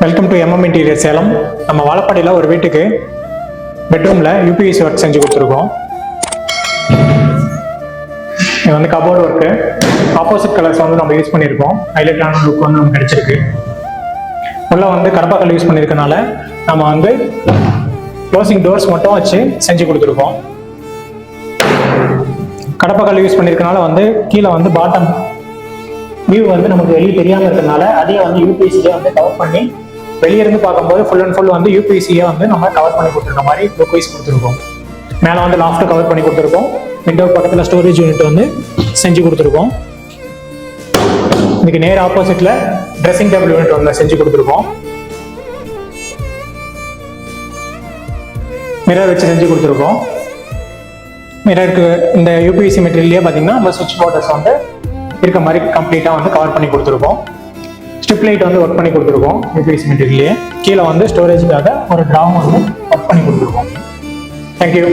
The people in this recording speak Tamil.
Welcome to MM interior Salem. நம்ம வாழப்பாடியில் ஒரு வீட்டுக்கு பெட்ரூமில் யூபிஎஸ்சி ஒர்க் செஞ்சு கொடுத்துருக்கோம். இது வந்து கபோர்டு ஒர்க்கு. ஆப்போசிட் கலர்ஸ் வந்து நம்ம யூஸ் பண்ணியிருக்கோம். ஹைலைட்டான லுக் வந்து நமக்கு கிடைச்சிருக்கு. உள்ள வந்து கடப்பாக்கல் யூஸ் பண்ணியிருக்கனால நம்ம வந்து க்ளோசிங் டோர்ஸ் மட்டும் வச்சு செஞ்சு கொடுத்துருக்கோம். கடப்பாக்கல் யூஸ் பண்ணியிருக்கனால வந்து கீழே வந்து பாட்டம் வியூ வந்து நமக்கு வெளியே தெரியாமல் இருக்கிறதுனால அதையே வந்து யூபிஎஸ்சியை வந்து கவர் பண்ணி வெளியே இருந்து பார்க்கும்போது ஃபுல் அண்ட் ஃபுல் வந்து யூபிஎஸ்சியை வந்து நம்ம கவர் பண்ணி கொடுத்துருக்க மாதிரி லுக் வைஸ் கொடுத்துருக்கோம். மேலே வந்து லாஃப்ட் கவர் பண்ணி கொடுத்துருக்கோம். விண்டோ பக்கத்தில் ஸ்டோரேஜ் யூனிட் வந்து செஞ்சு கொடுத்துருக்கோம். இதுக்கு நேர் ஆப்போசிட்ல ட்ரெஸ்ஸிங் டேபிள் யூனிட் வந்து செஞ்சு கொடுத்துருக்கோம். மிரர் வச்சு செஞ்சு கொடுத்துருக்கோம். மிரருக்கு இந்த யூபிஎஸ்சி மெட்டீரியல்லே பார்த்தீங்கன்னா நம்ம சுவிட்ச் போர்டர்ஸ் வந்து இருக்க மாதிரி கம்ப்ளீட்டாக வந்து கவர் பண்ணி கொடுத்துருக்கோம். ஸ்ட்ரிப் லைட் வந்து ஒர்க் பண்ணி கொடுத்துருக்கோம். யூபிஎஸ்சி மெட்டீரியல்லே கீழே வந்து ஸ்டோரேஜுக்காக ஒரு ட்ராவும் வந்து ஒர்க் பண்ணி கொடுத்துருக்கோம். தேங்க்யூ.